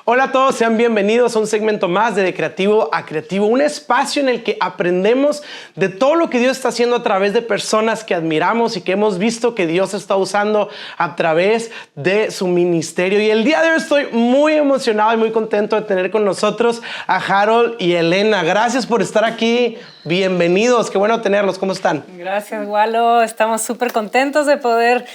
Hola a todos, sean bienvenidos a un segmento más de Creativo a Creativo, un espacio en el que aprendemos de todo lo que Dios está haciendo a través de personas que admiramos y que hemos visto que Dios está usando a través de su ministerio. Y el día de hoy estoy muy emocionado y muy contento de tener con nosotros a Harold y Elena. Gracias por estar aquí, bienvenidos, qué bueno tenerlos, ¿cómo están? Gracias, Walo, estamos súper contentos de poder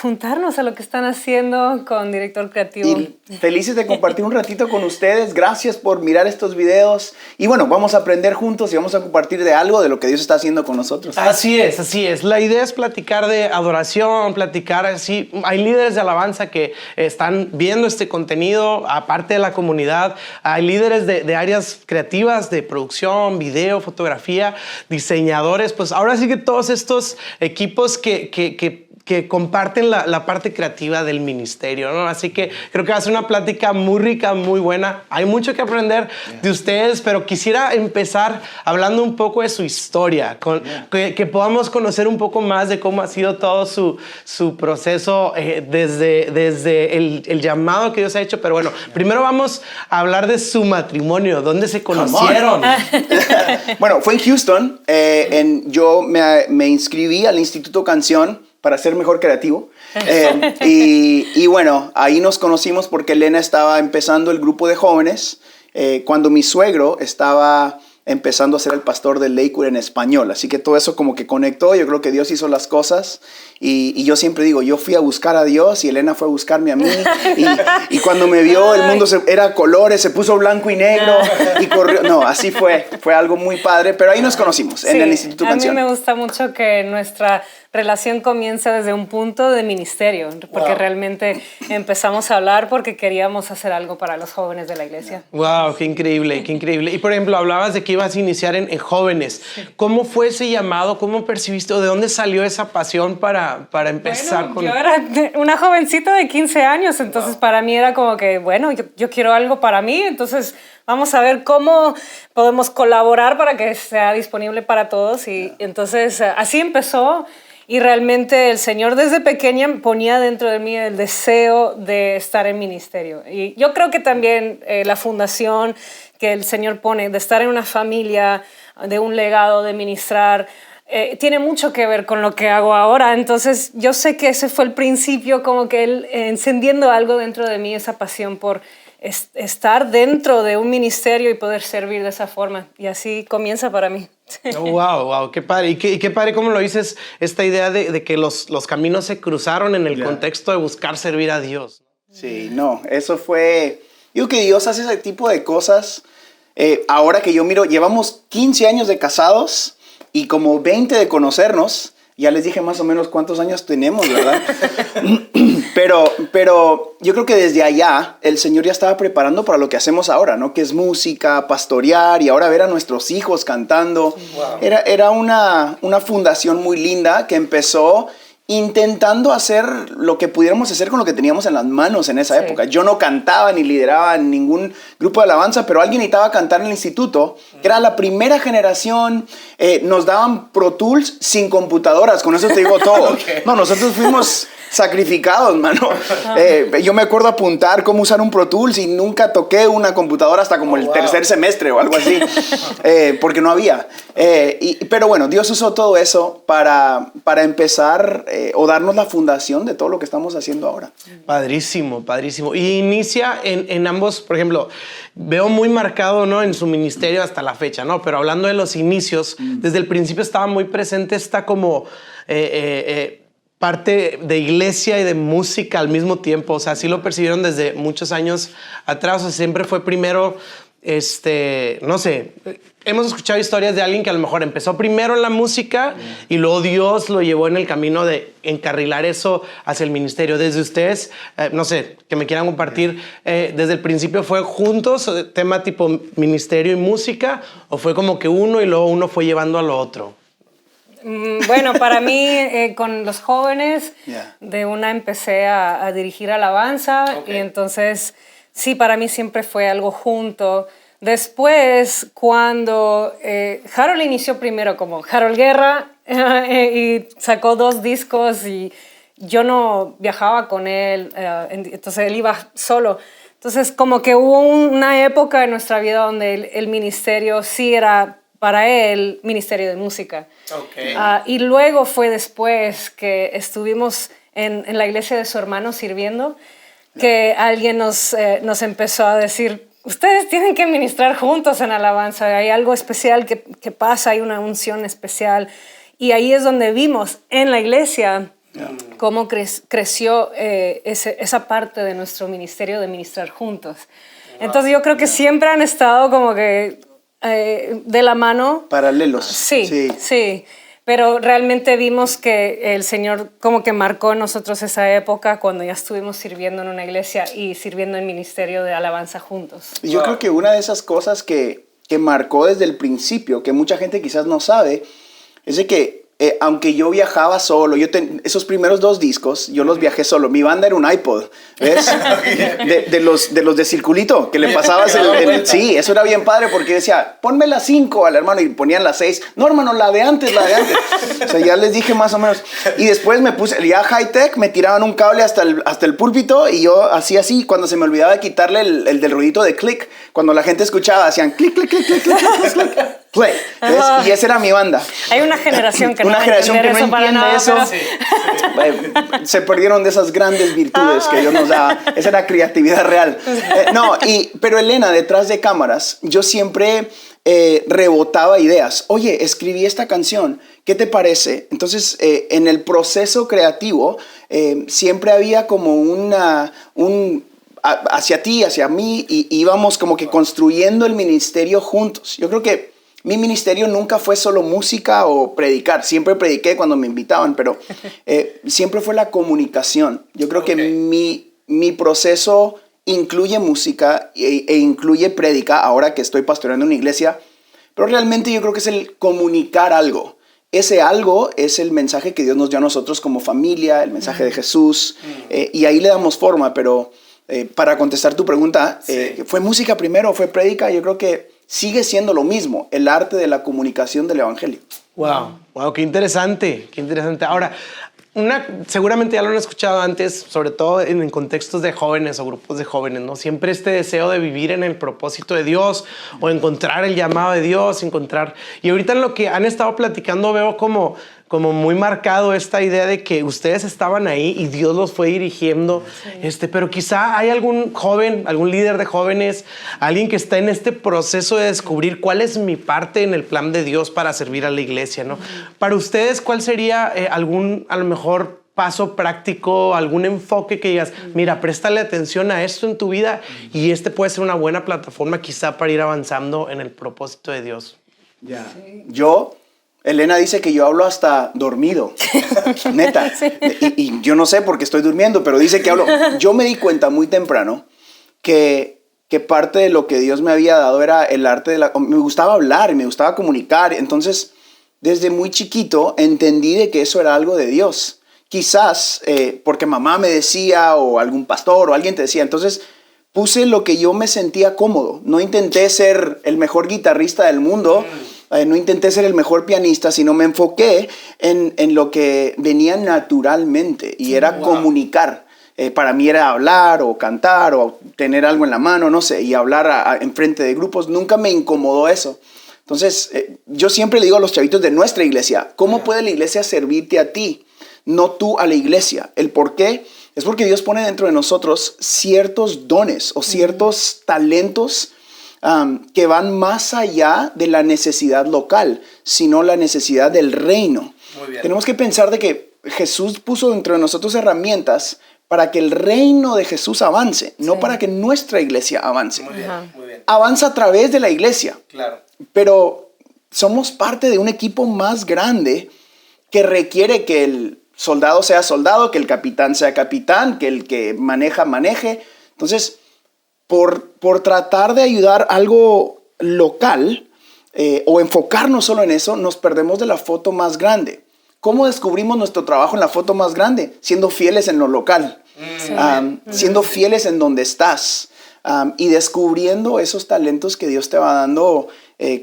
juntarnos a lo que están haciendo con Director Creativo. Y felices de compartir un ratito con ustedes. Gracias por mirar estos videos. Y bueno, vamos a aprender juntos y vamos a compartir de algo de lo que Dios está haciendo con nosotros. Así es, así es. La idea es platicar de adoración, platicar así. Hay líderes de alabanza que están viendo este contenido, aparte de la comunidad. Hay líderes de áreas creativas, de producción, video, fotografía, diseñadores. Pues ahora sí que todos estos equipos que comparten la parte creativa del ministerio, ¿no? Así que creo que va a ser una plática muy rica, muy buena. Hay mucho que aprender de ustedes, pero quisiera empezar hablando un poco de su historia, que podamos conocer un poco más de cómo ha sido todo su proceso desde el llamado que Dios ha hecho. Pero bueno, primero vamos a hablar de su matrimonio. ¿Dónde se conocieron? Bueno, fue en Houston. Yo me inscribí al Instituto Canción para ser mejor creativo. Y bueno, ahí nos conocimos porque Elena estaba empezando el grupo de jóvenes cuando mi suegro estaba empezando a ser el pastor de Lakewood en español. Así que todo eso como que conectó. Yo creo que Dios hizo las cosas. Y yo siempre digo, yo fui a buscar a Dios y Elena fue a buscarme a mí. Y cuando me vio, el mundo era colores, se puso blanco y negro y corrió. No, así fue. Fue algo muy padre. Pero ahí nos conocimos, en el Instituto Canción. A mí me gusta mucho que nuestra relación comienza desde un punto de ministerio, porque realmente empezamos a hablar porque queríamos hacer algo para los jóvenes de la iglesia. ¡Wow! ¡Qué increíble, qué increíble! Y por ejemplo, hablabas de que ibas a iniciar en jóvenes. ¿Cómo fue ese llamado? ¿Cómo percibiste o de dónde salió esa pasión para empezar con...? Yo era una jovencita de 15 años, entonces para mí era como que, bueno, yo quiero algo para mí, entonces vamos a ver cómo podemos colaborar para que sea disponible para todos. Y entonces así empezó. Y realmente el Señor desde pequeña ponía dentro de mí el deseo de estar en ministerio. Y yo creo que también la fundación que el Señor pone de estar en una familia, de un legado, de ministrar, tiene mucho que ver con lo que hago ahora. Entonces yo sé que ese fue el principio, como que Él encendiendo algo dentro de mí, esa pasión por estar dentro de un ministerio y poder servir de esa forma. Y así comienza para mí. Wow, qué padre. Y qué padre cómo lo dices, esta idea de que los caminos se cruzaron en el contexto de buscar servir a Dios. Sí, no, eso fue... Yo creo que Dios hace ese tipo de cosas. Ahora que yo miro, llevamos 15 años de casados y como 20 de conocernos. Ya les dije más o menos cuántos años tenemos, ¿verdad? pero yo creo que desde allá el Señor ya estaba preparando para lo que hacemos ahora, ¿no? Que es música, pastorear y ahora ver a nuestros hijos cantando. Wow. Era una fundación muy linda que empezó intentando hacer lo que pudiéramos hacer con lo que teníamos en las manos en esa época. Yo no cantaba ni lideraba ningún grupo de alabanza, pero alguien necesitaba cantar en el instituto, que era la primera generación. Nos daban Pro Tools sin computadoras, con eso te digo todo. No, nosotros fuimos sacrificados, mano. Yo me acuerdo apuntar cómo usar un Pro Tools y nunca toqué una computadora hasta como el tercer semestre o algo así, porque no había. Pero bueno, Dios usó todo eso para empezar o darnos la fundación de todo lo que estamos haciendo ahora. Padrísimo, padrísimo. Y inicia en ambos, por ejemplo, veo muy marcado, ¿no?, en su ministerio hasta la fecha, ¿no? Pero hablando de los inicios, desde el principio estaba muy presente esta como... parte de iglesia y de música al mismo tiempo. O sea, sí lo percibieron desde muchos años atrás. O sea, siempre fue primero, no sé, hemos escuchado historias de alguien que a lo mejor empezó primero en la música y luego Dios lo llevó en el camino de encarrilar eso hacia el ministerio. Desde ustedes, no sé, que me quieran compartir, desde el principio fue juntos, tema tipo ministerio y música, o fue como que uno y luego uno fue llevando a lo otro. Bueno, para mí, con los jóvenes, de una empecé a dirigir alabanza y entonces, sí, para mí siempre fue algo junto. Después, cuando Harold inició primero como Harold Guerra y sacó 2 discos y yo no viajaba con él, entonces él iba solo. Entonces, como que hubo una época en nuestra vida donde el ministerio sí era para él ministerio de música. Okay. Y luego fue después que estuvimos en la iglesia de su hermano sirviendo, que alguien nos empezó a decir, ustedes tienen que ministrar juntos en alabanza, hay algo especial que pasa, hay una unción especial. Y ahí es donde vimos en la iglesia cómo creció esa parte de nuestro ministerio de ministrar juntos. Entonces yo creo que siempre han estado como que de la mano. Paralelos. Sí. Pero realmente vimos que el Señor como que marcó en nosotros esa época cuando ya estuvimos sirviendo en una iglesia y sirviendo en ministerio de alabanza juntos. Yo creo que una de esas cosas que marcó desde el principio, que mucha gente quizás no sabe, es de que aunque yo viajaba solo, esos primeros 2 discos, yo los viajé solo. Mi banda era un iPod, ¿ves? de los de circulito, que le pasabas sí, eso era bien padre porque decía, ponme la 5 al hermano y ponían la 6. No, hermano, la de antes. O sea, ya les dije más o menos. Y después me puse, ya high-tech, me tiraban un cable hasta el púlpito y yo hacía así, cuando se me olvidaba de quitarle el del ruidito de click, cuando la gente escuchaba, hacían click, click, click, click, click, click, click, play. Y esa era mi banda. Hay una generación que no entiende eso. Sí. Se perdieron de esas grandes virtudes que Dios nos da. Esa era creatividad real. Pero Elena, detrás de cámaras, yo siempre rebotaba ideas. Oye, escribí esta canción, ¿qué te parece? Entonces, en el proceso creativo, siempre había como hacia ti, hacia mí, y íbamos como que construyendo el ministerio juntos. Yo creo que mi ministerio nunca fue solo música o predicar. Siempre prediqué cuando me invitaban, pero siempre fue la comunicación. Yo creo que mi proceso incluye música e incluye prédica, ahora que estoy pastoreando una iglesia, pero realmente yo creo que es el comunicar algo. Ese algo es el mensaje que Dios nos dio a nosotros como familia, el mensaje de Jesús, y ahí le damos forma, pero para contestar tu pregunta, ¿fue música primero o fue prédica? Yo creo que sigue siendo lo mismo, el arte de la comunicación del evangelio. Wow, qué interesante, qué interesante. Ahora, seguramente ya lo han escuchado antes, sobre todo en contextos de jóvenes o grupos de jóvenes, ¿no? Siempre este deseo de vivir en el propósito de Dios o encontrar el llamado de Dios, Y ahorita en lo que han estado platicando veo como muy marcado esta idea de que ustedes estaban ahí y Dios los fue dirigiendo. Sí. Pero quizá hay algún joven, algún líder de jóvenes, alguien que está en este proceso de descubrir cuál es mi parte en el plan de Dios para servir a la iglesia, ¿no? Para ustedes, ¿cuál sería a lo mejor paso práctico, algún enfoque que digas, mira, préstale atención a esto en tu vida y puede ser una buena plataforma quizá para ir avanzando en el propósito de Dios? Elena dice que yo hablo hasta dormido, neta. Sí. Y yo no sé por qué estoy durmiendo, pero dice que hablo. Yo me di cuenta muy temprano que parte de lo que Dios me había dado era el arte me gustaba hablar y me gustaba comunicar. Entonces, desde muy chiquito entendí de que eso era algo de Dios. Quizás porque mamá me decía o algún pastor o alguien te decía. Entonces, puse lo que yo me sentía cómodo. No intenté ser el mejor guitarrista del mundo. No intenté ser el mejor pianista, sino me enfoqué en lo que venía naturalmente y era comunicar. Para mí era hablar o cantar o tener algo en la mano, no sé, y hablar en frente de grupos. Nunca me incomodó eso. Entonces, yo siempre le digo a los chavitos de nuestra iglesia, ¿cómo puede la iglesia servirte a ti? No tú a la iglesia. ¿El por qué? Es porque Dios pone dentro de nosotros ciertos dones o ciertos talentos que van más allá de la necesidad local, sino la necesidad del reino. Muy bien. Tenemos que pensar de que Jesús puso dentro de nosotros herramientas para que el reino de Jesús avance, no para que nuestra iglesia avance. Muy bien, muy bien. Avanza a través de la iglesia. Claro. Pero somos parte de un equipo más grande que requiere que el soldado sea soldado, que el capitán sea capitán, que el que maneje. Entonces, por tratar de ayudar algo local o enfocarnos solo en eso, nos perdemos de la foto más grande. ¿Cómo descubrimos nuestro trabajo en la foto más grande? Siendo fieles en lo local, siendo fieles en donde estás y descubriendo esos talentos que Dios te va dando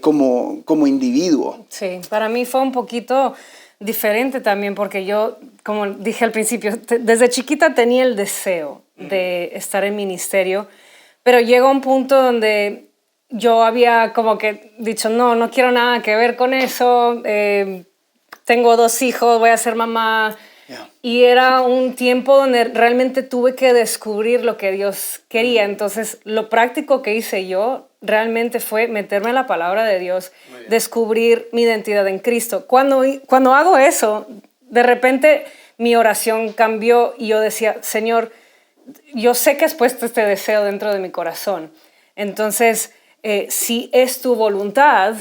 como individuo. Sí, para mí fue un poquito diferente también porque yo, como dije al principio, desde chiquita tenía el deseo de estar en ministerio, pero llega un punto donde yo había como que dicho, no quiero nada que ver con eso, tengo 2 hijos, voy a ser mamá. Yeah. Y era un tiempo donde realmente tuve que descubrir lo que Dios quería. Entonces, lo práctico que hice yo realmente fue meterme en la palabra de Dios, descubrir mi identidad en Cristo. Cuando hago eso, de repente mi oración cambió y yo decía, Señor, yo sé que has puesto este deseo dentro de mi corazón. Entonces, si es tu voluntad,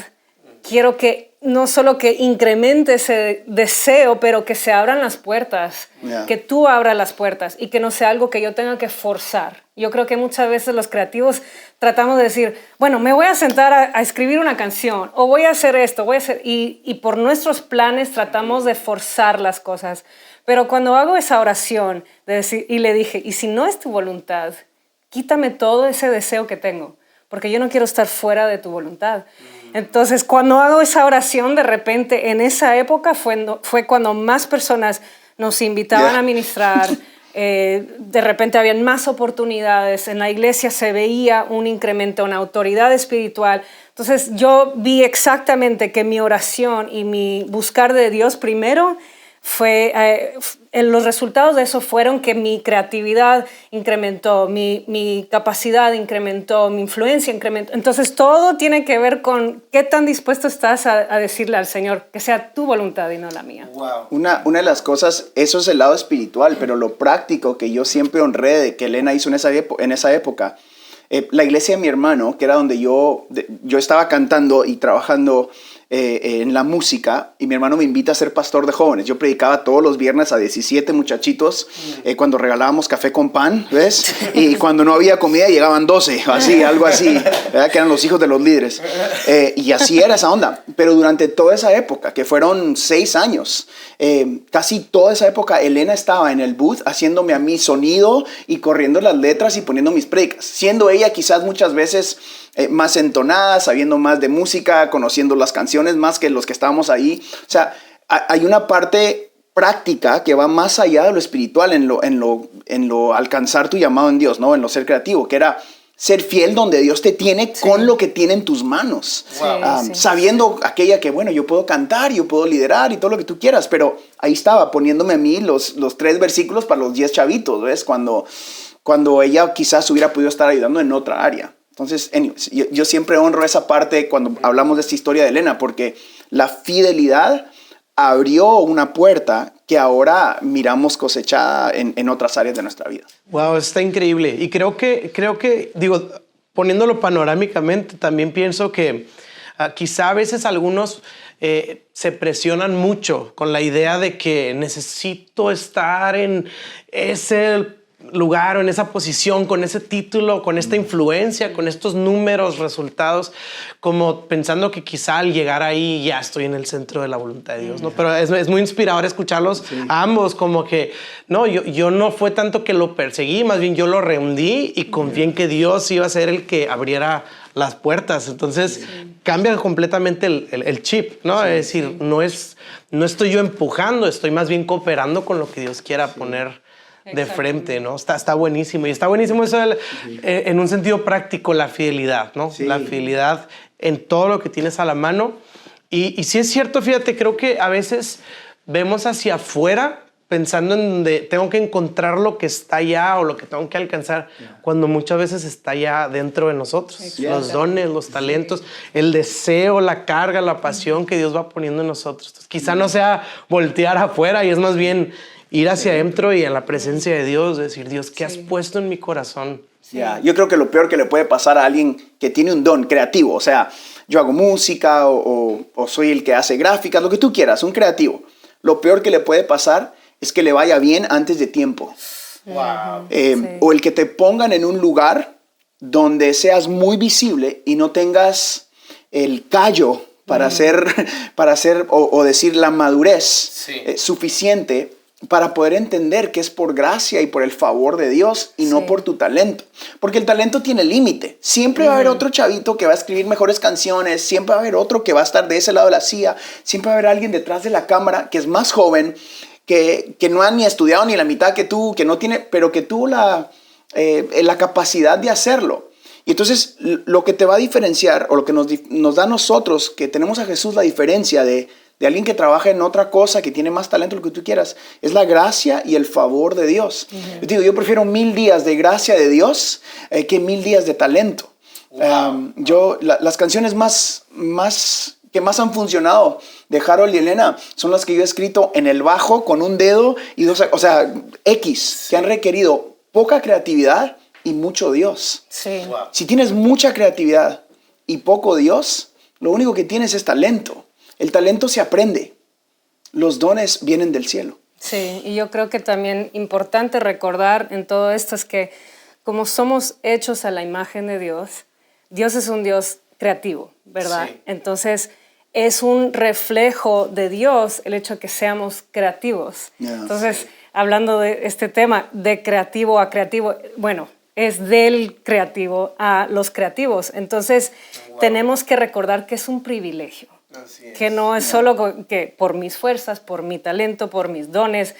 quiero que no solo que incremente ese deseo, pero que se abran las puertas, que tú abras las puertas y que no sea algo que yo tenga que forzar. Yo creo que muchas veces los creativos tratamos de decir, bueno, me voy a sentar a escribir una canción o voy a hacer esto, y por nuestros planes tratamos de forzar las cosas. Pero cuando hago esa oración de decir, y le dije, y si no es tu voluntad, quítame todo ese deseo que tengo, porque yo no quiero estar fuera de tu voluntad. Entonces, cuando hago esa oración, de repente, en esa época fue cuando más personas nos invitaban a ministrar. De repente habían más oportunidades. En la iglesia se veía un incremento, una autoridad espiritual. Entonces, yo vi exactamente que mi oración y mi buscar de Dios primero los resultados de eso fueron que mi creatividad incrementó, mi capacidad incrementó, mi influencia incrementó. Entonces todo tiene que ver con qué tan dispuesto estás a decirle al Señor que sea tu voluntad y no la mía. Wow. Una de las cosas, eso es el lado espiritual, pero lo práctico que yo siempre honré de que Elena hizo en esa época, la iglesia de mi hermano, que era donde yo estaba cantando y trabajando en la música, y mi hermano me invita a ser pastor de jóvenes. Yo predicaba todos los viernes a 17 muchachitos cuando regalábamos café con pan, ¿ves? Y cuando no había comida llegaban 12, así, algo así, ¿verdad? Que eran los hijos de los líderes. Y así era esa onda. Pero durante toda esa época, que fueron 6 años, casi toda esa época, Elena estaba en el booth haciéndome a mí sonido y corriendo las letras y poniendo mis predicas, siendo ella quizás muchas veces más entonada, sabiendo más de música, conociendo las canciones más que los que estábamos ahí. O sea, hay una parte práctica que va más allá de lo espiritual en lo alcanzar tu llamado en Dios, ¿no? En lo ser creativo, que era ser fiel donde Dios te tiene con lo que tiene en tus manos. Sabiendo aquella que, bueno, yo puedo cantar, yo puedo liderar y todo lo que tú quieras, pero ahí estaba poniéndome a mí los 3 versículos para los 10 chavitos, ¿ves? Cuando ella quizás hubiera podido estar ayudando en otra área. Entonces, anyways, yo siempre honro esa parte cuando hablamos de esta historia de Elena, porque la fidelidad abrió una puerta que ahora miramos cosechada en otras áreas de nuestra vida. Wow, está increíble. Y creo que digo, poniéndolo panorámicamente, también pienso que quizá a veces algunos se presionan mucho con la idea de que necesito estar en ese lugar o en esa posición, con ese título, con esta influencia, con estos números, resultados, como pensando que quizá al llegar ahí ya estoy en el centro de la voluntad de Dios, ¿no? Pero es muy inspirador escucharlos a ambos, como que no, yo no fue tanto que lo perseguí, más bien yo lo rendí y confié en que Dios iba a ser el que abriera las puertas. Entonces cambia completamente el chip, ¿no? Es decir, no estoy yo empujando, estoy más bien cooperando con lo que Dios quiera poner de frente, ¿no? Está buenísimo. Y está buenísimo eso en un sentido práctico, la fidelidad, ¿no? Sí. La fidelidad en todo lo que tienes a la mano. Y sí es cierto, fíjate, creo que a veces vemos hacia afuera pensando en donde tengo que encontrar lo que está allá o lo que tengo que alcanzar, cuando muchas veces está allá dentro de nosotros. Los dones, los talentos, el deseo, la carga, la pasión que Dios va poniendo en nosotros. Entonces, quizá no sea voltear afuera y es más bien ir hacia adentro y en la presencia de Dios, decir, Dios, ¿qué has puesto en mi corazón? Yo creo que lo peor que le puede pasar a alguien que tiene un don creativo, o sea, yo hago música o soy el que hace gráficas, lo que tú quieras, un creativo. Lo peor que le puede pasar es que le vaya bien antes de tiempo. Wow. O el que te pongan en un lugar donde seas muy visible y no tengas el callo para hacer o decir la madurez suficiente para poder entender que es por gracia y por el favor de Dios y no por tu talento. Porque el talento tiene límite. Siempre va a haber otro chavito que va a escribir mejores canciones, siempre va a haber otro que va a estar de ese lado de la silla, siempre va a haber alguien detrás de la cámara que es más joven, que no ha ni estudiado ni la mitad que tú, que no tiene, pero que tuvo la capacidad de hacerlo. Y entonces lo que te va a diferenciar, o lo que nos da a nosotros, que tenemos a Jesús, la diferencia de alguien que trabaja en otra cosa, que tiene más talento, lo que tú quieras, es la gracia y el favor de Dios. Yo digo, yo prefiero 1000 días de gracia de Dios que 1000 días de talento. Wow. Las canciones que más han funcionado de Harold y Elena son las que yo he escrito en el bajo con un dedo y dos, o sea, X, que han requerido poca creatividad y mucho Dios. Sí. Wow. Si tienes mucha creatividad y poco Dios, lo único que tienes es talento. El talento se aprende. Los dones vienen del cielo. Sí, y yo creo que también importante recordar en todo esto es que como somos hechos a la imagen de Dios, Dios es un Dios creativo, ¿verdad? Sí. Entonces, es un reflejo de Dios el hecho de que seamos creativos. Yeah, entonces, sí. Hablando de este tema, de creativo a creativo, bueno, es del creativo a los creativos. Entonces, wow. Tenemos que recordar que es un privilegio. Que no es solo que por mis fuerzas, por mi talento, por mis dones,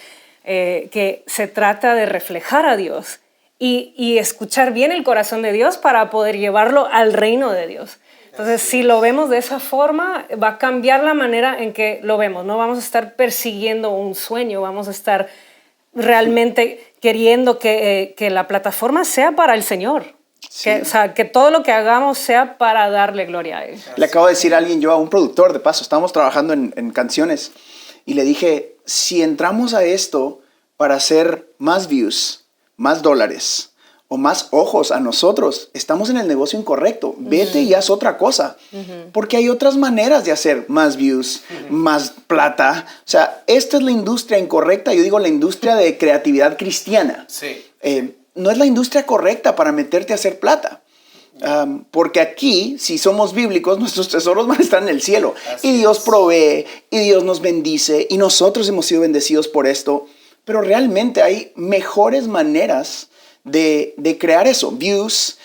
que se trata de reflejar a Dios y escuchar bien el corazón de Dios para poder llevarlo al reino de Dios. Entonces, si lo vemos de esa forma, va a cambiar la manera en que lo vemos. No vamos a estar persiguiendo un sueño, vamos a estar realmente queriendo que la plataforma sea para el Señor. Sí. O sea, que todo lo que hagamos sea para darle gloria a Él. Le acabo de decir a alguien, yo a un productor de paso, estábamos trabajando en canciones y le dije, si entramos a esto para hacer más views, más dólares o más ojos a nosotros, estamos en el negocio incorrecto. Vete y haz otra cosa. Porque hay otras maneras de hacer más views, más plata. O sea, esta es la industria incorrecta. Yo digo la industria de creatividad cristiana. Sí. No es la industria correcta para meterte a hacer plata. Porque aquí, si somos bíblicos, nuestros tesoros van a estar en el cielo. Así y Dios provee, y Dios nos bendice, y nosotros hemos sido bendecidos por esto. Pero realmente hay mejores maneras de crear eso. Views,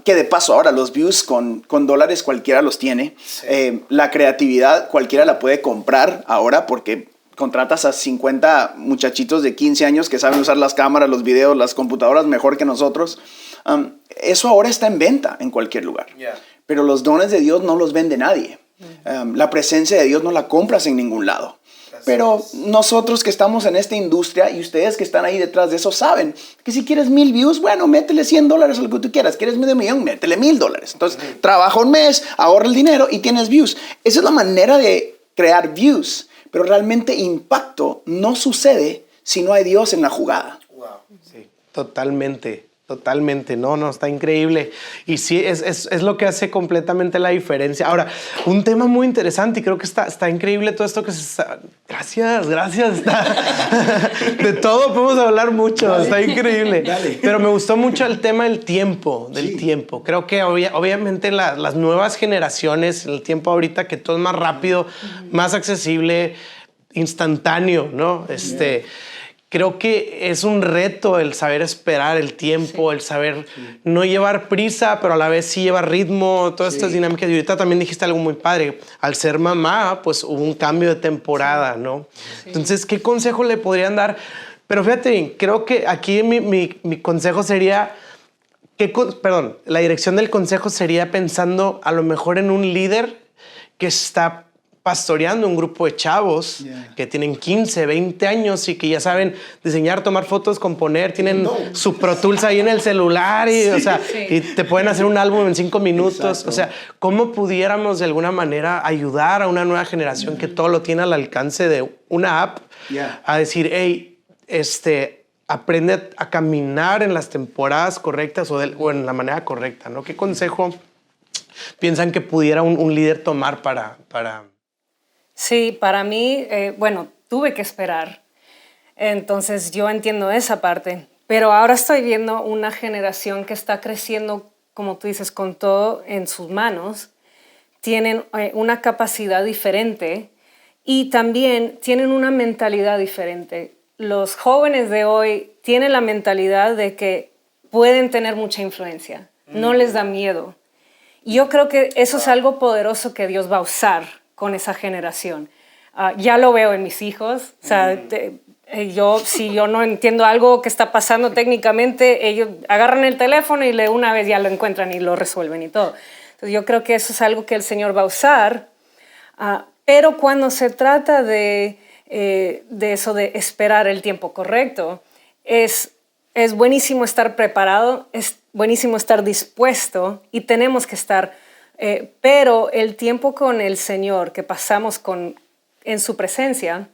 que de paso ahora los views con dólares cualquiera los tiene. Sí. La creatividad cualquiera la puede comprar ahora porque contratas a 50 muchachitos de 15 años que saben usar las cámaras, los videos, las computadoras mejor que nosotros. Eso ahora está en venta en cualquier lugar. Yeah. Pero los dones de Dios no los vende nadie. La presencia de Dios no la compras en ningún lado. Pero nosotros que estamos en esta industria y ustedes que están ahí detrás de eso saben que si quieres 1000 views, bueno, métele $100 a lo que tú quieras. ¿Quieres $500,000? Métele $1,000. Entonces, trabaja un mes, ahorra el dinero y tienes views. Esa es la manera de crear views. Pero realmente impacto no sucede si no hay Dios en la jugada. Wow. Sí, totalmente. Totalmente, no, está increíble. Y sí, es lo que hace completamente la diferencia. Ahora, un tema muy interesante y creo que está increíble todo esto que se está... Gracias. De todo podemos hablar mucho, dale. Está increíble. Dale. Pero me gustó mucho el tema del tiempo, tiempo. Creo que obviamente las nuevas generaciones, el tiempo ahorita que todo es más rápido, más accesible, instantáneo, ¿no? Creo que es un reto el saber esperar el tiempo, el saber no llevar prisa, pero a la vez sí llevar ritmo, todas estas dinámicas. Y ahorita también dijiste algo muy padre. Al ser mamá, pues hubo un cambio de temporada, ¿no? Sí. Entonces, ¿qué consejo le podrían dar? Pero fíjate, creo que aquí mi consejo sería... la dirección del consejo sería pensando a lo mejor en un líder que está pastoreando un grupo de chavos que tienen 15, 20 años y que ya saben diseñar, tomar fotos, componer, tienen su Pro Tools ahí en el celular y, y te pueden hacer un álbum en 5 minutos. Exacto. O sea, ¿cómo pudiéramos de alguna manera ayudar a una nueva generación que todo lo tiene al alcance de una app a decir, hey, aprende a caminar en las temporadas correctas o en la manera correcta, ¿no? ¿Qué consejo piensan que pudiera un líder tomar para... Sí, para mí, tuve que esperar. Entonces yo entiendo esa parte. Pero ahora estoy viendo una generación que está creciendo, como tú dices, con todo en sus manos. Tienen una capacidad diferente y también tienen una mentalidad diferente. Los jóvenes de hoy tienen la mentalidad de que pueden tener mucha influencia. No les da miedo. Y yo creo que eso es algo poderoso que Dios va a usar con esa generación. Ya lo veo en mis hijos. O sea, Si yo no entiendo algo que está pasando técnicamente, ellos agarran el teléfono y de una vez ya lo encuentran y lo resuelven y todo. Entonces yo creo que eso es algo que el Señor va a usar, pero cuando se trata de eso de esperar el tiempo correcto, es buenísimo estar preparado, es buenísimo estar dispuesto y tenemos que estar, pero el tiempo con el Señor que pasamos en su presencia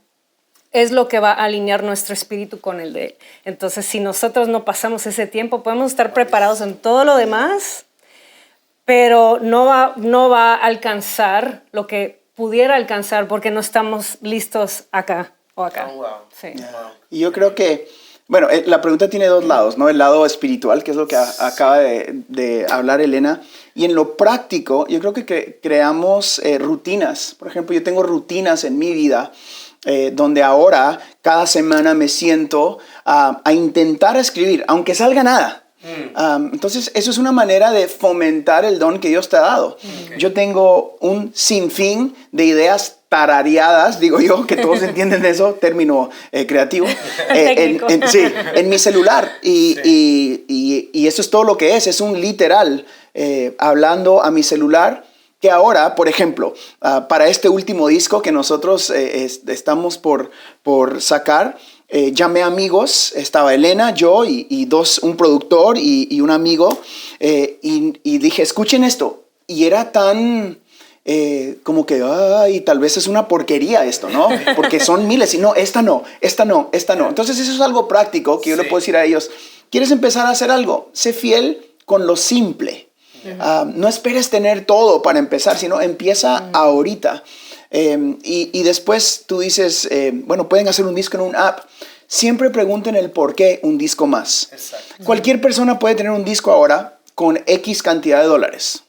es lo que va a alinear nuestro espíritu con el de Él. Entonces, si nosotros no pasamos ese tiempo, podemos estar preparados en todo lo demás, pero no va a alcanzar lo que pudiera alcanzar porque no estamos listos acá o acá. Oh, wow. Sí. Y yo creo que, bueno, la pregunta tiene dos lados, ¿no? El lado espiritual, que es lo que acaba de hablar Elena, y en lo práctico, yo creo que creamos rutinas. Por ejemplo, yo tengo rutinas en mi vida donde ahora cada semana me siento a intentar escribir, aunque salga nada. Entonces, eso es una manera de fomentar el don que Dios te ha dado. Okay. Yo tengo un sinfín de ideas tarareadas, digo yo, que todos entienden eso, término creativo, en mi celular. Y eso es todo lo que es un literal hablando a mi celular. Que ahora, por ejemplo, para este último disco que nosotros estamos por sacar, llamé a amigos, estaba Elena, yo y un productor y un amigo, y dije, escuchen esto. Y era tan como que, ay, tal vez es una porquería esto, ¿no? Porque son miles y no, esta no. Entonces eso es algo práctico que yo le puedo decir a ellos, ¿quieres empezar a hacer algo? Sé fiel con lo simple. No esperes tener todo para empezar, sino empieza ahorita. Y después tú dices, bueno, pueden hacer un disco en un app. Siempre pregunten el por qué un disco más. Exacto. Cualquier persona puede tener un disco ahora con X cantidad de dólares.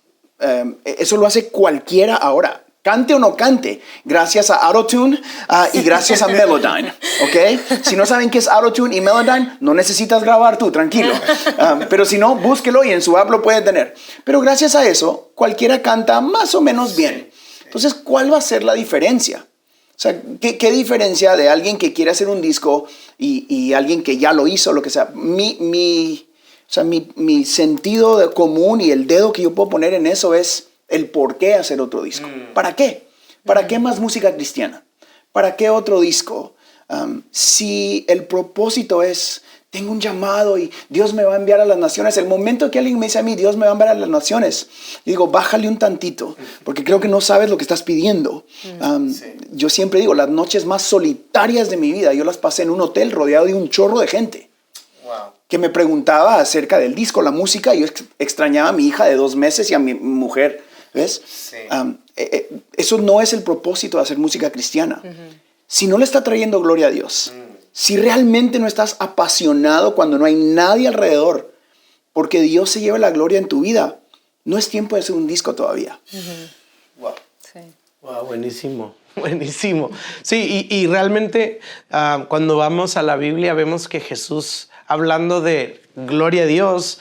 Eso lo hace cualquiera ahora. Cante o no cante, gracias a Auto-Tune y gracias a Melodyne, ¿ok? Si no saben qué es Auto-Tune y Melodyne, no necesitas grabar tú, tranquilo. Pero si no, búsquelo y en su app lo pueden tener. Pero gracias a eso, cualquiera canta más o menos bien. Entonces, ¿cuál va a ser la diferencia? O sea, ¿qué diferencia de alguien que quiere hacer un disco y alguien que ya lo hizo, lo que sea? Mi sentido común y el dedo que yo puedo poner en eso es el por qué hacer otro disco. ¿Para qué? ¿Para qué más música cristiana? ¿Para qué otro disco? Si el propósito es, tengo un llamado y Dios me va a enviar a las naciones. El momento que alguien me dice a mí, Dios me va a enviar a las naciones, yo digo, bájale un tantito, porque creo que no sabes lo que estás pidiendo. Yo siempre digo, las noches más solitarias de mi vida, yo las pasé en un hotel rodeado de un chorro de gente. Wow. Que me preguntaba acerca del disco, la música, y yo extrañaba a mi hija de 2 meses y a mi mujer. ¿Ves? Sí. Eso no es el propósito de hacer música cristiana. Si no le está trayendo gloria a Dios, si realmente no estás apasionado cuando no hay nadie alrededor, porque Dios se lleva la gloria en tu vida, no es tiempo de hacer un disco todavía. Wow. Sí. Wow, buenísimo. Buenísimo. Sí, y realmente cuando vamos a la Biblia vemos que Jesús, hablando de gloria a Dios,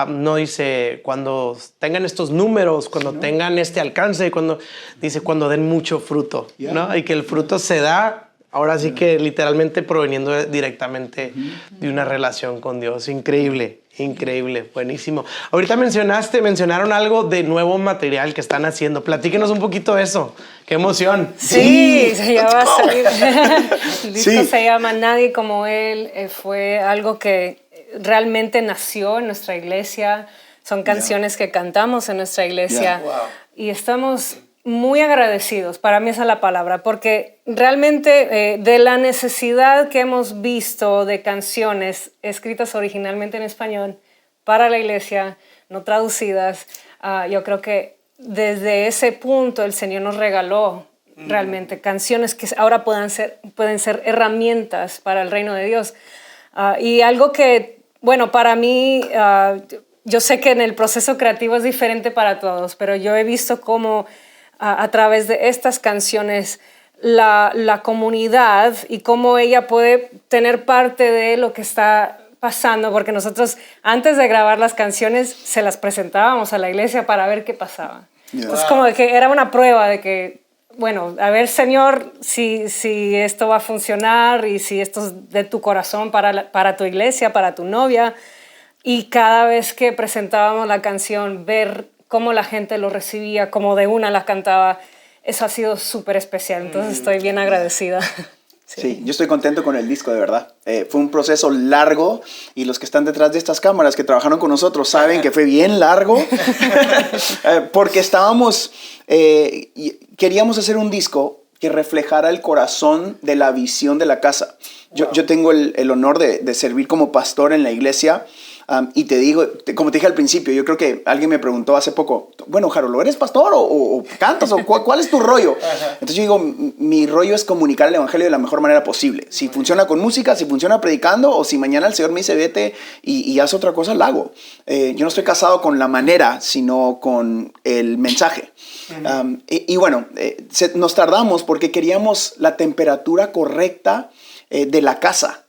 no dice cuando tengan estos números, cuando tengan este alcance, dice cuando den mucho fruto, ¿no? Y que el fruto se da, ahora sí que literalmente proveniendo directamente de una relación con Dios. Increíble. Increíble, buenísimo. Ahorita mencionaron algo de nuevo material que están haciendo. Platíquenos un poquito de eso. ¡Qué emoción! Sí, ya va a salir. El disco se llama Nadie como Él. Fue algo que realmente nació en nuestra iglesia. Son canciones que cantamos en nuestra iglesia. Wow. Y estamos muy agradecidos, para mí esa es la palabra, porque realmente de la necesidad que hemos visto de canciones escritas originalmente en español para la iglesia, no traducidas, yo creo que desde ese punto el Señor nos regaló realmente canciones que ahora pueden ser herramientas para el reino de Dios. Y algo que, bueno, para mí, yo sé que en el proceso creativo es diferente para todos, pero yo he visto cómo a través de estas canciones la comunidad y cómo ella puede tener parte de lo que está pasando, porque nosotros antes de grabar las canciones se las presentábamos a la iglesia para ver qué pasaba. Entonces como que era una prueba de que bueno, a ver, Señor, si esto va a funcionar y si esto es de tu corazón para tu iglesia, para tu novia. Y cada vez que presentábamos la canción, ver cómo la gente lo recibía, cómo de una la cantaba, eso ha sido súper especial. Entonces estoy bien agradecida. Sí, yo estoy contento con el disco, de verdad. Fue un proceso largo y los que están detrás de estas cámaras que trabajaron con nosotros saben que fue bien largo porque queríamos hacer un disco que reflejara el corazón de la visión de la casa. Yo tengo el honor de servir como pastor en la iglesia. Y te digo, como te dije al principio, yo creo que alguien me preguntó hace poco, bueno, Jarolo, ¿eres pastor o cantas? ¿O cuál es tu rollo? Entonces yo digo, mi rollo es comunicar el evangelio de la mejor manera posible. Si funciona con música, si funciona predicando, o si mañana el Señor me dice vete y haz otra cosa, la hago. Yo no estoy casado con la manera, sino con el mensaje. Y bueno, nos tardamos porque queríamos la temperatura correcta de la casa.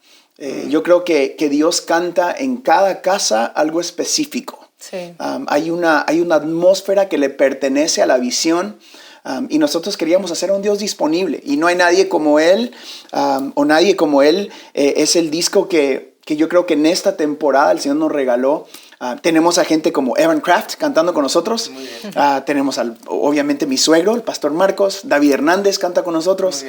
Yo creo que Dios canta en cada casa algo específico. Sí. Hay una atmósfera que le pertenece a la visión y nosotros queríamos hacer un Dios disponible y no hay nadie como Él nadie como Él. Es el disco que yo creo que en esta temporada el Señor nos regaló. Tenemos a gente como Evan Kraft cantando con nosotros. Tenemos obviamente mi suegro, el pastor Marcos. David Hernández canta con nosotros.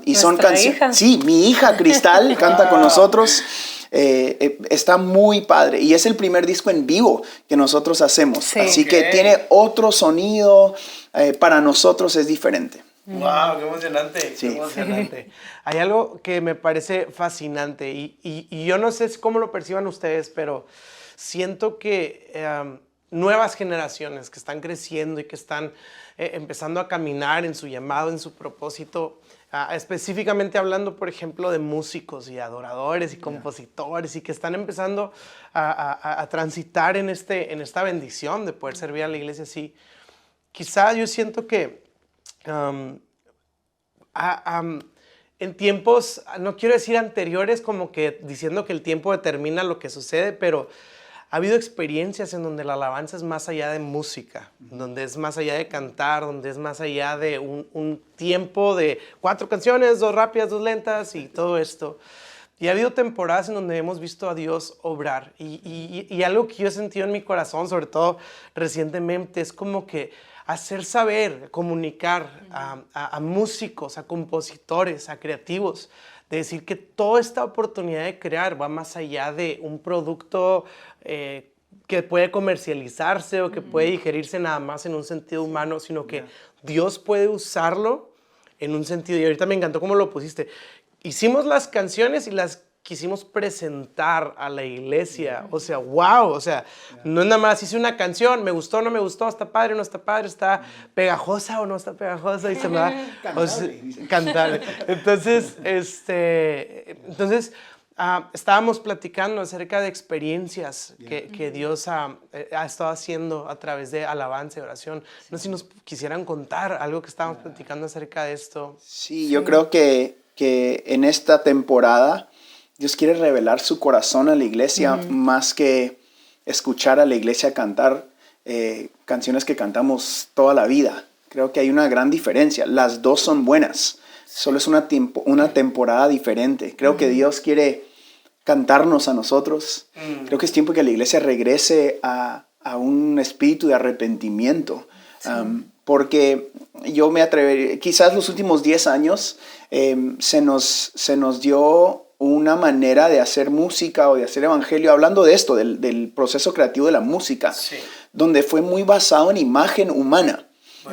Y son canciones. Sí, mi hija Cristal canta con nosotros. Está muy padre. Y es el primer disco en vivo que nosotros hacemos. Sí. Así que tiene otro sonido. Para nosotros es diferente. ¡Wow! ¡Qué emocionante! Sí. ¡Qué emocionante! Hay algo que me parece fascinante y yo no sé cómo lo perciban ustedes, pero siento que nuevas generaciones que están creciendo y que están empezando a caminar en su llamado, en su propósito, específicamente hablando, por ejemplo, de músicos y adoradores y compositores y que están empezando a transitar en esta bendición de poder servir a la iglesia así. Quizá yo siento que en tiempos, no quiero decir anteriores, como que diciendo que el tiempo determina lo que sucede, pero ha habido experiencias en donde la alabanza es más allá de música, donde es más allá de cantar, donde es más allá de un tiempo de 4 canciones, 2 rápidas, 2 lentas y todo esto. Y ha habido temporadas en donde hemos visto a Dios obrar y algo que yo he sentido en mi corazón, sobre todo recientemente, es como que hacer saber, comunicar a músicos, a compositores, a creativos, de decir que toda esta oportunidad de crear va más allá de un producto que puede comercializarse o que puede digerirse nada más en un sentido humano, sino que Dios puede usarlo en un sentido. Y ahorita me encantó cómo lo pusiste. Hicimos las canciones y las quisimos presentar a la iglesia. O sea, wow. O sea, no es nada más hice una canción, me gustó, no me gustó, está padre, no está padre, está pegajosa o no está pegajosa. Y se me va cantable. Entonces, estábamos platicando acerca de experiencias que Dios ha estado haciendo a través de alabanza y oración. No sé si nos quisieran contar algo que estábamos platicando acerca de esto. Sí, yo creo que en esta temporada Dios quiere revelar su corazón a la iglesia más que escuchar a la iglesia cantar canciones que cantamos toda la vida. Creo que hay una gran diferencia. Las dos son buenas. Solo es una temporada diferente. Creo que Dios quiere cantarnos a nosotros. Creo que es tiempo que la iglesia regrese a un espíritu de arrepentimiento. Sí. Porque yo me atrevería, quizás los últimos 10 años se nos dio una manera de hacer música o de hacer evangelio, hablando de esto, del proceso creativo de la música, donde fue muy basado en imagen humana.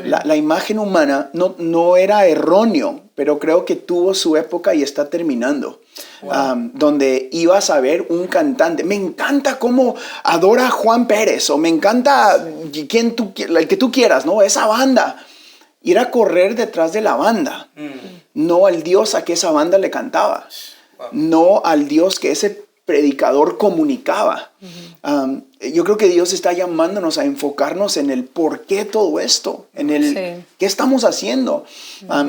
La imagen humana no era erróneo, pero creo que tuvo su época y está terminando. Donde ibas a ver un cantante. Me encanta cómo adora a Juan Pérez, o me encanta el que tú quieras, ¿no? Esa banda. Ir a correr detrás de la banda, no al Dios a que esa banda le cantaba, no al Dios que ese predicador comunicaba. Yo creo que Dios está llamándonos a enfocarnos en el por qué todo esto, en el qué estamos haciendo.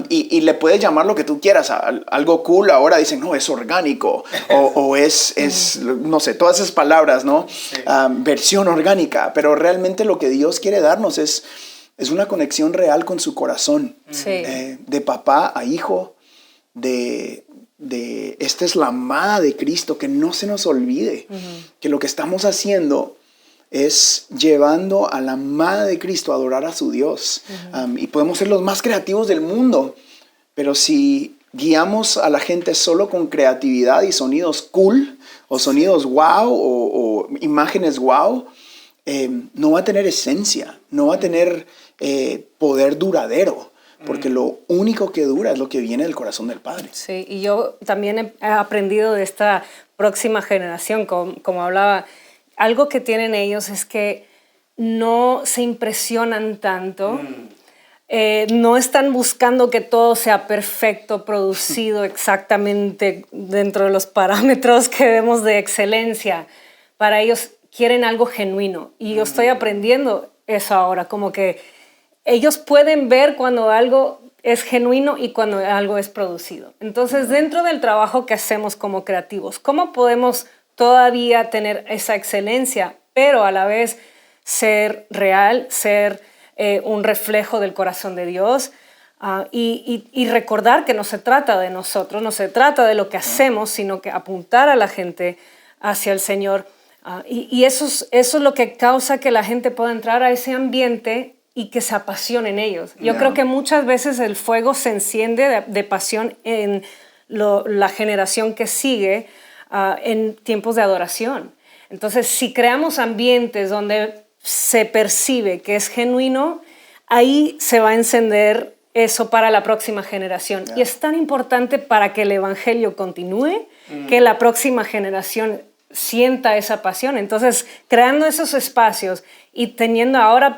Y le puedes llamar lo que tú quieras, algo cool. Ahora dicen, no, es orgánico, o es no sé, todas esas palabras, ¿no? Versión orgánica. Pero realmente lo que Dios quiere darnos es es una conexión real con su corazón. Sí. De papá a hijo, esta es la amada de Cristo, que no se nos olvide que lo que estamos haciendo es llevando a la amada de Cristo a adorar a su Dios. Y podemos ser los más creativos del mundo, pero si guiamos a la gente solo con creatividad y sonidos cool, o sonidos wow, o imágenes wow, no va a tener esencia, no va a tener poder duradero, porque lo único que dura es lo que viene del corazón del Padre. Sí, y yo también he aprendido de esta próxima generación, como hablaba, algo que tienen ellos es que no se impresionan tanto, no están buscando que todo sea perfecto, producido exactamente dentro de los parámetros que vemos de excelencia. Para ellos quieren algo genuino, y yo estoy aprendiendo eso ahora, como que ellos pueden ver cuando algo es genuino y cuando algo es producido. Entonces, dentro del trabajo que hacemos como creativos, ¿cómo podemos todavía tener esa excelencia, pero a la vez ser real, ser un reflejo del corazón de Dios? Y recordar que no se trata de nosotros, no se trata de lo que hacemos, sino que apuntar a la gente hacia el Señor. Y eso es lo que causa que la gente pueda entrar a ese ambiente y que se apasione en ellos. Yo creo que muchas veces el fuego se enciende de pasión en la generación que sigue en tiempos de adoración. Entonces, si creamos ambientes donde se percibe que es genuino, ahí se va a encender eso para la próxima generación. Y es tan importante para que el evangelio continúe, que la próxima generación sienta esa pasión. Entonces, creando esos espacios y teniendo ahora,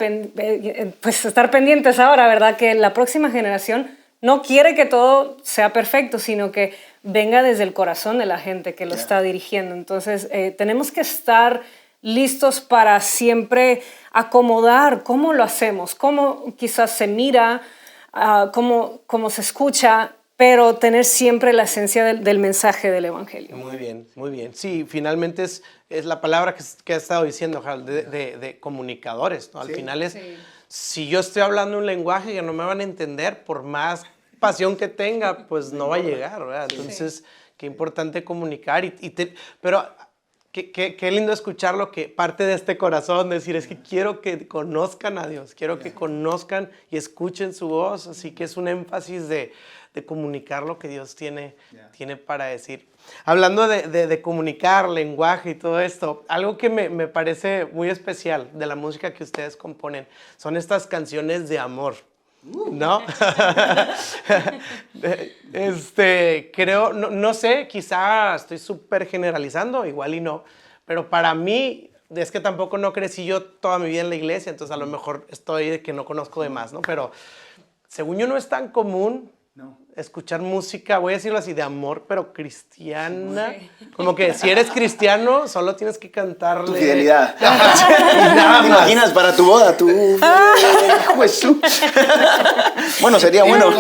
pues estar pendientes ahora, ¿verdad? Que la próxima generación no quiere que todo sea perfecto, sino que venga desde el corazón de la gente que lo está dirigiendo. Entonces, tenemos que estar listos para siempre acomodar cómo lo hacemos, cómo quizás se mira, cómo se escucha, pero tener siempre la esencia del mensaje del evangelio. Muy bien, muy bien. Sí, finalmente es la palabra que has estado diciendo, Harold, de comunicadores, ¿no? Al final es, si yo estoy hablando un lenguaje que no me van a entender, por más pasión que tenga, pues no va a llegar, ¿verdad? Entonces, qué importante comunicar. Pero qué lindo escucharlo, que parte de este corazón, decir, es que quiero que conozcan a Dios, quiero que conozcan y escuchen su voz, así que es un énfasis de comunicar lo que Dios tiene para decir. Hablando de comunicar, lenguaje y todo esto, algo que me parece muy especial de la música que ustedes componen son estas canciones de amor, ¿no? Creo, no sé, quizá estoy súper generalizando, igual y no, pero para mí, es que tampoco no crecí yo toda mi vida en la iglesia, entonces a lo mejor estoy de que no conozco de más, ¿no? Pero según yo no es tan común escuchar música, voy a decirlo así, de amor, pero cristiana. Como que si eres cristiano, solo tienes que cantarle. Tu fidelidad. Nada ¿Te más. imaginas para tu boda? Hijo de su... Bueno, sería bueno.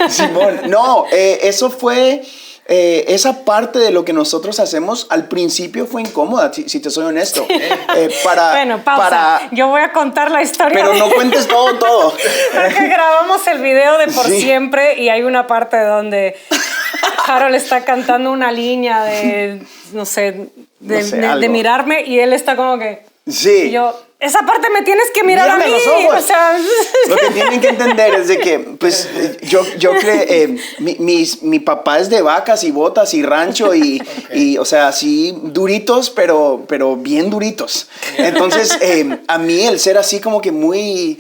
Simón, no, eso fue... esa parte de lo que nosotros hacemos al principio fue incómoda, si te soy honesto. Bueno, pausa. Yo voy a contar la historia. Pero no cuentes todo. Porque grabamos el video de Por Siempre y hay una parte donde Harold está cantando una línea de, no sé, de mirarme, y él está como que... Sí. Y yo, esa parte me tienes que mirar Mírame a mí. los ojos. O sea, lo que tienen que entender es de que, pues, yo creo, mi papá es de vacas y botas y rancho y o sea, así duritos, pero bien duritos. Entonces, a mí el ser así como que muy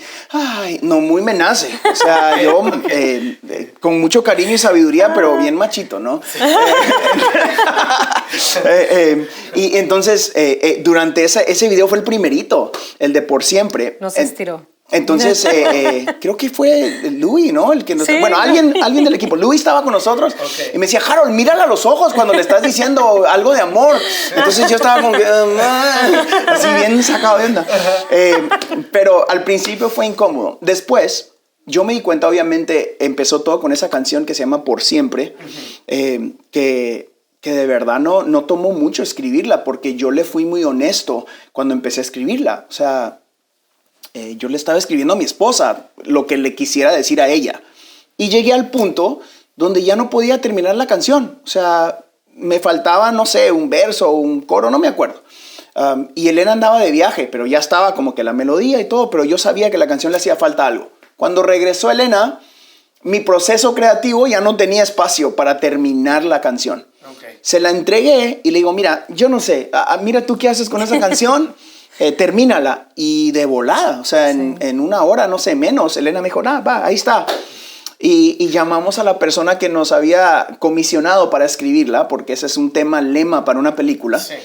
me nace. O sea, yo con mucho cariño y sabiduría, pero bien machito, ¿no? Y entonces, durante ese video fue el primerito, el de Por Siempre. No se estiró. Entonces, creo que fue Louis, ¿no? El que nos, sí. Bueno, alguien del equipo. Louis estaba con nosotros y me decía, Harold, mírale a los ojos cuando le estás diciendo algo de amor. Entonces yo estaba como que, así bien sacado de onda. Pero al principio fue incómodo. Después, yo me di cuenta, obviamente, empezó todo con esa canción que se llama Por Siempre, que que de verdad no tomó mucho escribirla, porque yo le fui muy honesto cuando empecé a escribirla. O sea, yo le estaba escribiendo a mi esposa lo que le quisiera decir a ella. Y llegué al punto donde ya no podía terminar la canción. O sea, me faltaba, no sé, un verso o un coro, no me acuerdo. Y Elena andaba de viaje, pero ya estaba como que la melodía y todo, pero yo sabía que la canción le hacía falta algo. Cuando regresó Elena, mi proceso creativo ya no tenía espacio para terminar la canción. Okay. Se la entregué y le digo, mira, yo no sé, mira tú qué haces con esa canción, termínala. Y de volada, o sea, en una hora, no sé, menos, Elena me dijo, va, ahí está. Y llamamos a la persona que nos había comisionado para escribirla, porque ese es un tema lema para una película. Sí.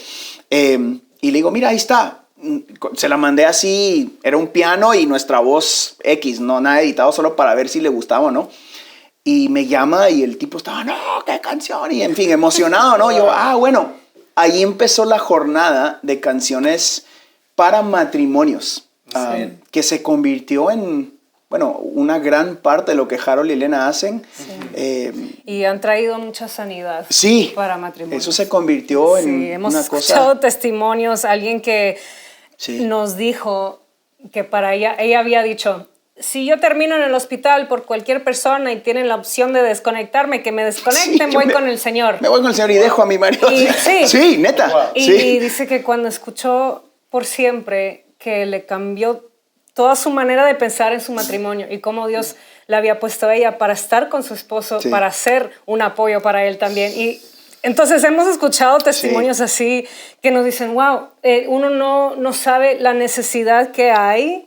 Y le digo, mira, ahí está. Se la mandé así, era un piano y nuestra voz X, no nada editado, solo para ver si le gustaba o no. Y me llama y el tipo estaba, no, qué canción, y en fin, emocionado, ¿no? Yo, bueno, ahí empezó la jornada de canciones para matrimonios, que se convirtió en, bueno, una gran parte de lo que Harold y Elena hacen. Sí. Y han traído mucha sanidad para matrimonios. Eso se convirtió en una cosa. Hemos escuchado testimonios, alguien que nos dijo que para ella había dicho, si yo termino en el hospital por cualquier persona y tienen la opción de desconectarme, que me desconecten, voy con el Señor. Me voy con el Señor y dejo a mi marido. Sí, neta. Wow. Y dice que cuando escuchó Por Siempre, que le cambió toda su manera de pensar en su matrimonio y cómo Dios la había puesto a ella para estar con su esposo, para ser un apoyo para él también. Y entonces hemos escuchado testimonios así que nos dicen, wow, uno no sabe la necesidad que hay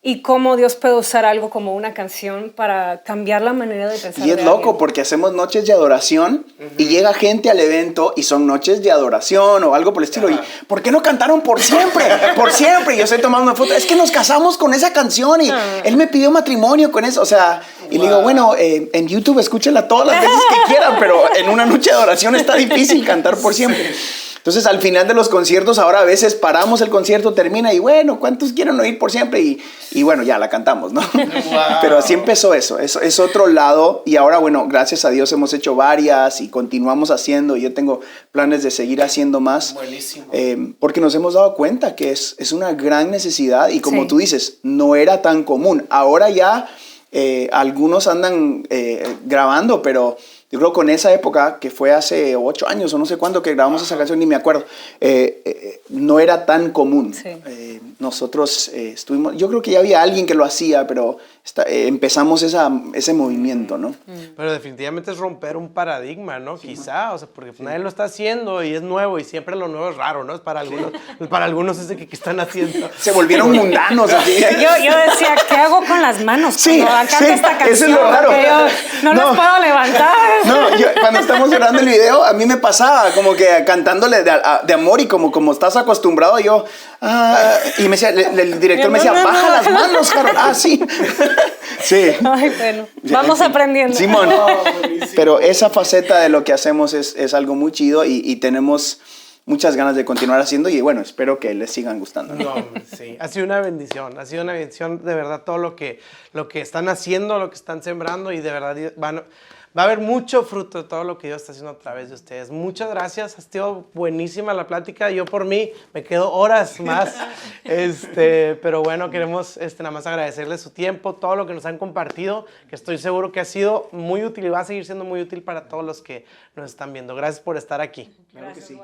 y cómo Dios puede usar algo como una canción para cambiar la manera de pensar. Y es loco porque hacemos noches de adoración y llega gente al evento y son noches de adoración o algo por el estilo. Y ¿por qué no cantaron Por Siempre? Por Siempre. Y yo estoy tomando una foto. Es que nos casamos con esa canción y él me pidió matrimonio con eso. O sea, y le digo, bueno, en YouTube escúchenla todas las veces que quieran, pero en una noche de adoración está difícil cantar Por Siempre. Entonces, al final de los conciertos, ahora a veces paramos el concierto, termina y bueno, ¿cuántos quieren oír Por Siempre? Y bueno, ya la cantamos, ¿no? Wow. Pero así empezó eso. Es otro lado. Y ahora, bueno, gracias a Dios hemos hecho varias y continuamos haciendo. Y yo tengo planes de seguir haciendo más. Buenísimo. Porque nos hemos dado cuenta que es una gran necesidad. Y como tú dices, no era tan común. Ahora ya algunos andan grabando, pero yo creo que con esa época, que fue hace 8 años o no sé cuándo que grabamos esa canción, ni me acuerdo, no era tan común. Sí. Nosotros estuvimos, yo creo que ya había alguien que lo hacía, pero empezamos ese movimiento, ¿no? Pero definitivamente es romper un paradigma, ¿no? Sí, quizá, o sea, porque nadie lo está haciendo y es nuevo y siempre lo nuevo es raro, ¿no? Es para algunos es de que están haciendo. Se volvieron mundanos. Así. Yo decía, ¿qué hago con las manos? Sí, canto esta canción, eso es lo raro. Yo no las puedo levantar. No, cuando estamos grabando el video, a mí me pasaba como que cantándole de amor y como estás acostumbrado, yo... y me decía, el director me decía, baja las manos, Harold. Sí. Sí. Ay, bueno, vamos aprendiendo. Simón. Pero esa faceta de lo que hacemos es algo muy chido y tenemos muchas ganas de continuar haciendo y bueno, espero que les sigan gustando. No, sí, ha sido una bendición de verdad todo lo que están haciendo, lo que están sembrando y de verdad va a haber mucho fruto de todo lo que Dios está haciendo a través de ustedes. Muchas gracias, ha sido buenísima la plática. Yo por mí me quedo horas más, pero bueno, queremos nada más agradecerles su tiempo, todo lo que nos han compartido, que estoy seguro que ha sido muy útil y va a seguir siendo muy útil para todos los que nos están viendo. Gracias por estar aquí. Claro que sí.